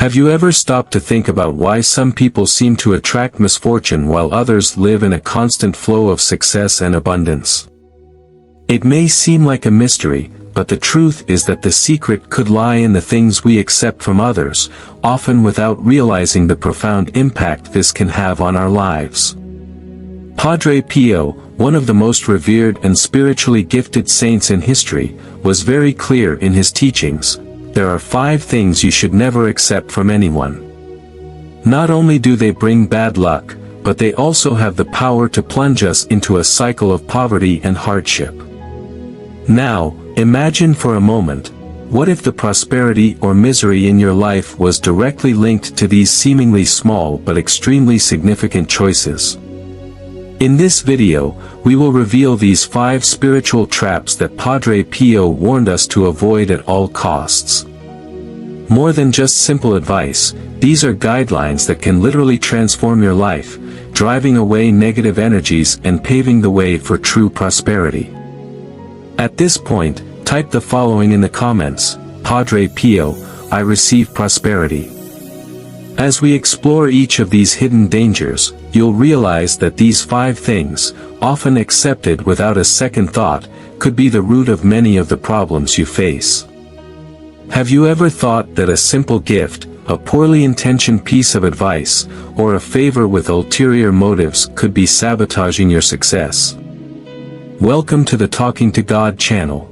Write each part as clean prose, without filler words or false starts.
Have you ever stopped to think about why some people seem to attract misfortune while others live in a constant flow of success and abundance? It may seem like a mystery, but the truth is that the secret could lie in the things we accept from others, often without realizing the profound impact this can have on our lives. Padre Pio, one of the most revered and spiritually gifted saints in history, was very clear in his teachings. There are 5 things you should never accept from anyone. Not only do they bring bad luck, but they also have the power to plunge us into a cycle of poverty and hardship. Now, imagine for a moment, what if the prosperity or misery in your life was directly linked to these seemingly small but extremely significant choices? In this video, we will reveal these 5 spiritual traps that Padre Pio warned us to avoid at all costs. More than just simple advice, these are guidelines that can literally transform your life, driving away negative energies and paving the way for true prosperity. At this point, type the following in the comments: Padre Pio, I receive prosperity. As we explore each of these hidden dangers, you'll realize that these 5 things, often accepted without a second thought, could be the root of many of the problems you face. Have you ever thought that a simple gift, a poorly intentioned piece of advice, or a favor with ulterior motives could be sabotaging your success? Welcome to the Talking to God channel.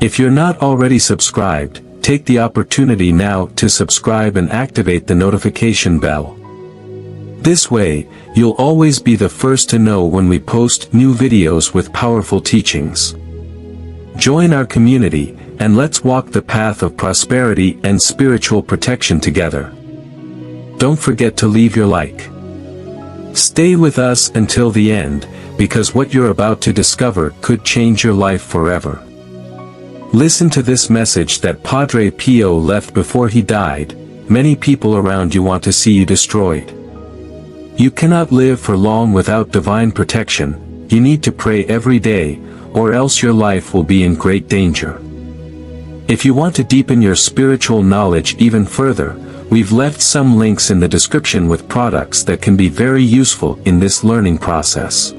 If you're not already subscribed, take the opportunity now to subscribe and activate the notification bell. This way, you'll always be the first to know when we post new videos with powerful teachings. Join our community, and let's walk the path of prosperity and spiritual protection together. Don't forget to leave your like. Stay with us until the end, because what you're about to discover could change your life forever. Listen to this message that Padre Pio left before he died: many people around you want to see you destroyed. You cannot live for long without divine protection. You need to pray every day, or else your life will be in great danger. If you want to deepen your spiritual knowledge even further, we've left some links in the description with products that can be very useful in this learning process.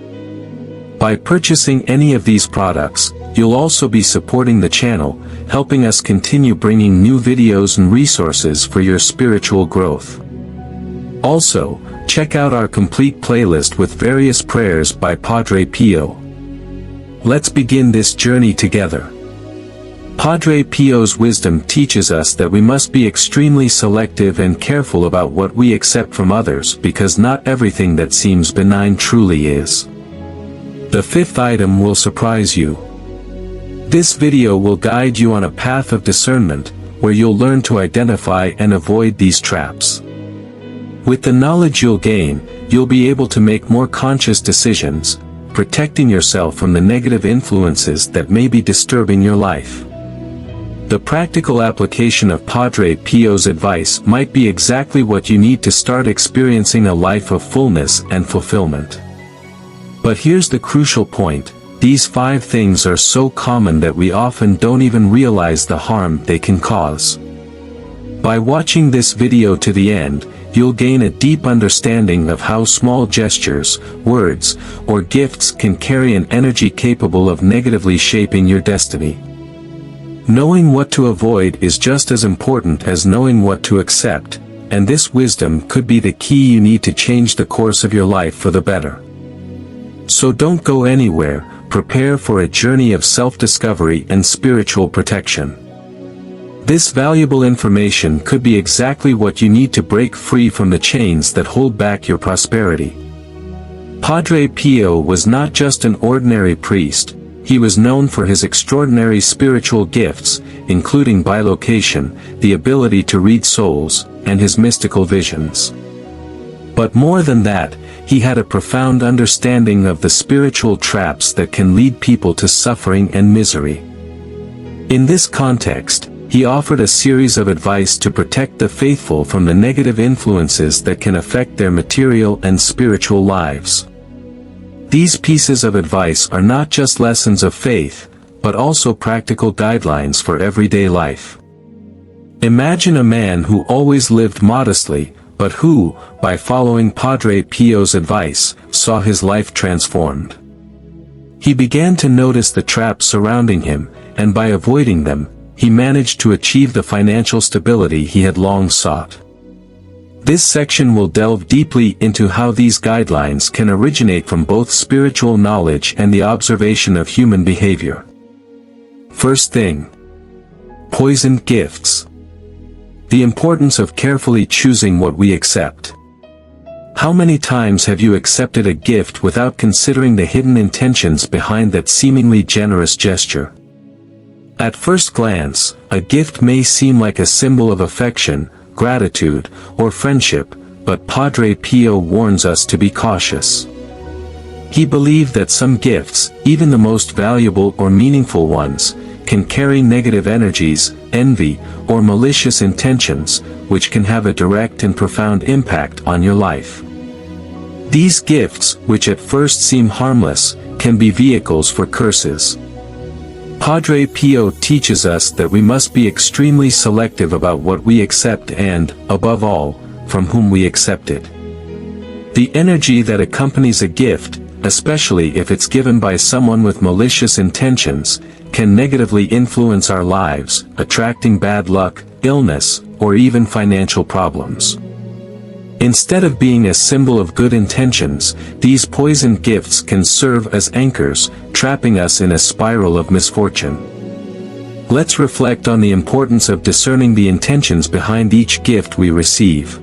By purchasing any of these products, you'll also be supporting the channel, helping us continue bringing new videos and resources for your spiritual growth. Also, check out our complete playlist with various prayers by Padre Pio. Let's begin this journey together. Padre Pio's wisdom teaches us that we must be extremely selective and careful about what we accept from others, because not everything that seems benign truly is. The 5th item will surprise you. This video will guide you on a path of discernment, where you'll learn to identify and avoid these traps. With the knowledge you'll gain, you'll be able to make more conscious decisions, protecting yourself from the negative influences that may be disturbing your life. The practical application of Padre Pio's advice might be exactly what you need to start experiencing a life of fullness and fulfillment. But here's the crucial point: these 5 things are so common that we often don't even realize the harm they can cause. By watching this video to the end, you'll gain a deep understanding of how small gestures, words, or gifts can carry an energy capable of negatively shaping your destiny. Knowing what to avoid is just as important as knowing what to accept, and this wisdom could be the key you need to change the course of your life for the better. So don't go anywhere. Prepare for a journey of self-discovery and spiritual protection. This valuable information could be exactly what you need to break free from the chains that hold back your prosperity. Padre Pio was not just an ordinary priest. He was known for his extraordinary spiritual gifts, including bilocation, the ability to read souls, and his mystical visions. But more than that, he had a profound understanding of the spiritual traps that can lead people to suffering and misery. In this context, he offered a series of advice to protect the faithful from the negative influences that can affect their material and spiritual lives. These pieces of advice are not just lessons of faith, but also practical guidelines for everyday life. Imagine a man who always lived modestly, but who, by following Padre Pio's advice, saw his life transformed. He began to notice the traps surrounding him, and by avoiding them, he managed to achieve the financial stability he had long sought. This section will delve deeply into how these guidelines can originate from both spiritual knowledge and the observation of human behavior. First thing. Poisoned gifts. The importance of carefully choosing what we accept. How many times have you accepted a gift without considering the hidden intentions behind that seemingly generous gesture? At first glance, a gift may seem like a symbol of affection, gratitude, or friendship, but Padre Pio warns us to be cautious. He believed that some gifts, even the most valuable or meaningful ones, can carry negative energies, envy, or malicious intentions, which can have a direct and profound impact on your life. These gifts, which at first seem harmless, can be vehicles for curses. Padre Pio teaches us that we must be extremely selective about what we accept and, above all, from whom we accept it. The energy that accompanies a gift, especially if it's given by someone with malicious intentions, can negatively influence our lives, attracting bad luck, illness, or even financial problems. Instead of being a symbol of good intentions, these poisoned gifts can serve as anchors, trapping us in a spiral of misfortune. Let's reflect on the importance of discerning the intentions behind each gift we receive.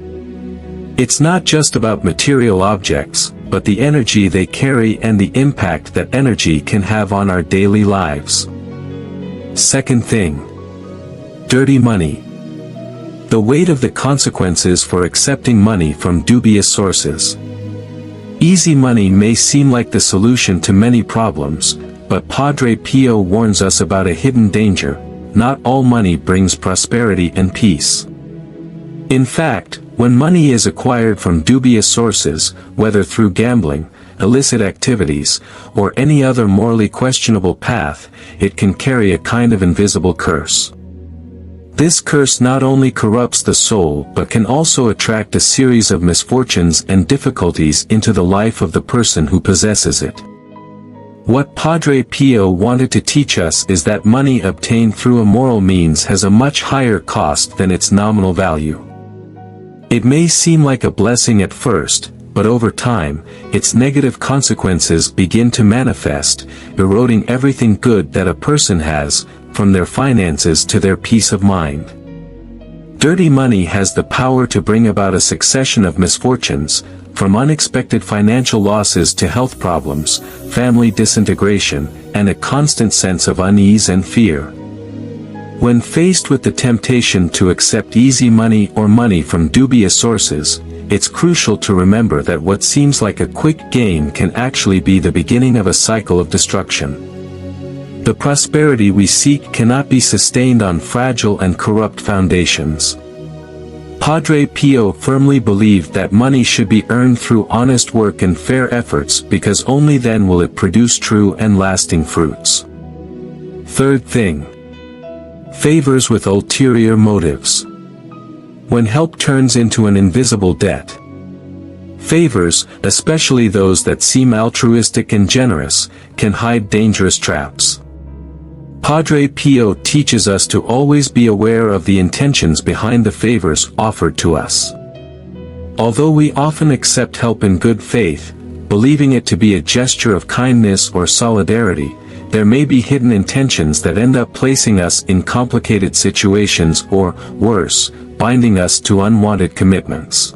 It's not just about material objects, but the energy they carry and the impact that energy can have on our daily lives. Second thing. Dirty money. The weight of the consequences for accepting money from dubious sources. Easy money may seem like the solution to many problems, but Padre Pio warns us about a hidden danger. Not all money brings prosperity and peace. In fact, when money is acquired from dubious sources, whether through gambling, illicit activities, or any other morally questionable path, it can carry a kind of invisible curse. This curse not only corrupts the soul but can also attract a series of misfortunes and difficulties into the life of the person who possesses it. What Padre Pio wanted to teach us is that money obtained through immoral means has a much higher cost than its nominal value. It may seem like a blessing at first, but over time, its negative consequences begin to manifest, eroding everything good that a person has, from their finances to their peace of mind. Dirty money has the power to bring about a succession of misfortunes, from unexpected financial losses to health problems, family disintegration, and a constant sense of unease and fear. When faced with the temptation to accept easy money or money from dubious sources, it's crucial to remember that what seems like a quick gain can actually be the beginning of a cycle of destruction. The prosperity we seek cannot be sustained on fragile and corrupt foundations. Padre Pio firmly believed that money should be earned through honest work and fair efforts because only then will it produce true and lasting fruits. Third thing. Favors with ulterior motives. When help turns into an invisible debt. Favors, especially those that seem altruistic and generous, can hide dangerous traps. Padre Pio teaches us to always be aware of the intentions behind the favors offered to us. Although we often accept help in good faith, believing it to be a gesture of kindness or solidarity, there may be hidden intentions that end up placing us in complicated situations or, worse, binding us to unwanted commitments.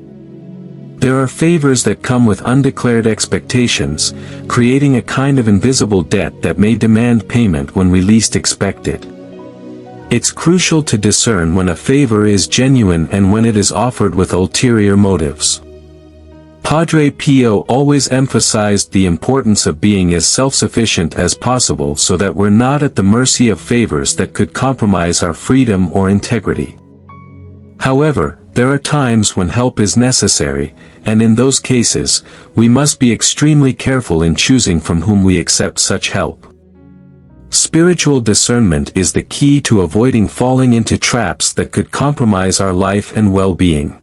There are favors that come with undeclared expectations, creating a kind of invisible debt that may demand payment when we least expect it. It's crucial to discern when a favor is genuine and when it is offered with ulterior motives. Padre Pio always emphasized the importance of being as self-sufficient as possible so that we're not at the mercy of favors that could compromise our freedom or integrity. However, there are times when help is necessary, and in those cases, we must be extremely careful in choosing from whom we accept such help. Spiritual discernment is the key to avoiding falling into traps that could compromise our life and well-being.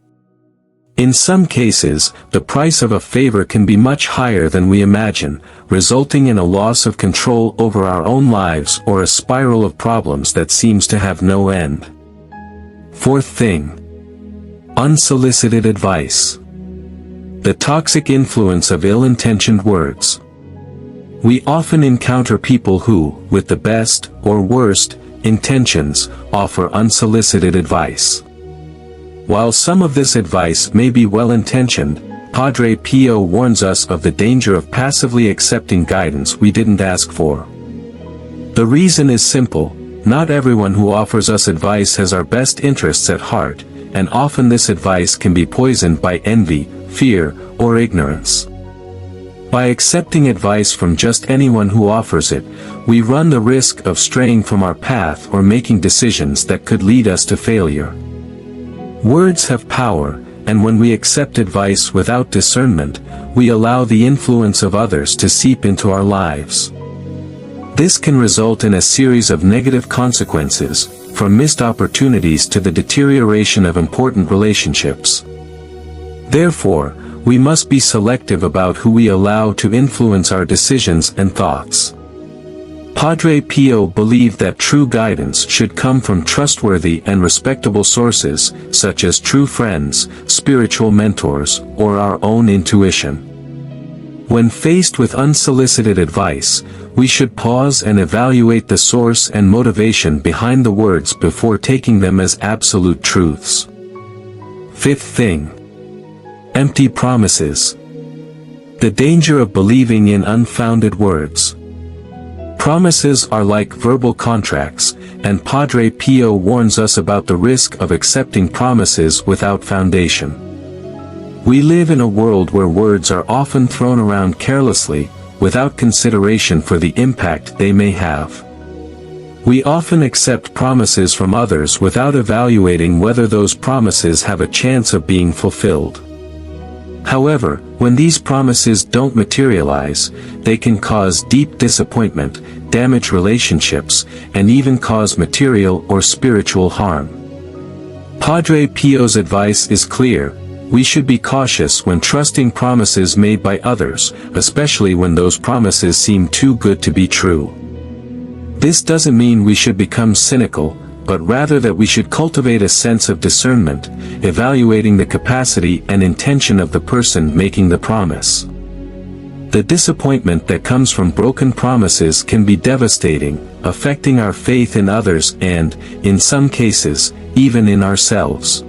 In some cases, the price of a favor can be much higher than we imagine, resulting in a loss of control over our own lives or a spiral of problems that seems to have no end. Fourth thing. Unsolicited advice. The toxic influence of ill-intentioned words. We often encounter people who, with the best, or worst, intentions, offer unsolicited advice. While some of this advice may be well-intentioned, Padre Pio warns us of the danger of passively accepting guidance we didn't ask for. The reason is simple: not everyone who offers us advice has our best interests at heart, and often this advice can be poisoned by envy, fear, or ignorance. By accepting advice from just anyone who offers it, we run the risk of straying from our path or making decisions that could lead us to failure. Words have power, and when we accept advice without discernment, we allow the influence of others to seep into our lives. This can result in a series of negative consequences, from missed opportunities to the deterioration of important relationships. Therefore, we must be selective about who we allow to influence our decisions and thoughts. Padre Pio believed that true guidance should come from trustworthy and respectable sources, such as true friends, spiritual mentors, or our own intuition. When faced with unsolicited advice, we should pause and evaluate the source and motivation behind the words before taking them as absolute truths. Fifth thing. Empty promises. The danger of believing in unfounded words. Promises are like verbal contracts, and Padre Pio warns us about the risk of accepting promises without foundation. We live in a world where words are often thrown around carelessly, without consideration for the impact they may have. We often accept promises from others without evaluating whether those promises have a chance of being fulfilled. However, when these promises don't materialize, they can cause deep disappointment, damage relationships, and even cause material or spiritual harm. Padre Pio's advice is clear: we should be cautious when trusting promises made by others, especially when those promises seem too good to be true. This doesn't mean we should become cynical, but rather that we should cultivate a sense of discernment, evaluating the capacity and intention of the person making the promise. The disappointment that comes from broken promises can be devastating, affecting our faith in others and, in some cases, even in ourselves.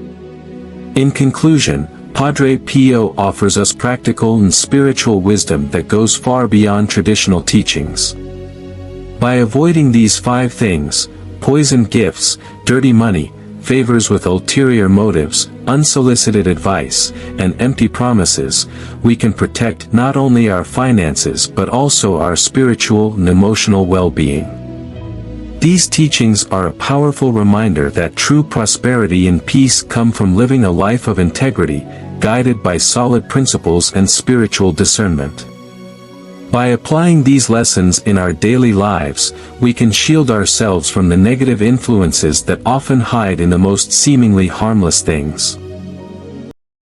In conclusion, Padre Pio offers us practical and spiritual wisdom that goes far beyond traditional teachings. By avoiding these 5 things: poisoned gifts, dirty money, favors with ulterior motives, unsolicited advice, and empty promises, we can protect not only our finances but also our spiritual and emotional well-being. These teachings are a powerful reminder that true prosperity and peace come from living a life of integrity, guided by solid principles and spiritual discernment. By applying these lessons in our daily lives, we can shield ourselves from the negative influences that often hide in the most seemingly harmless things.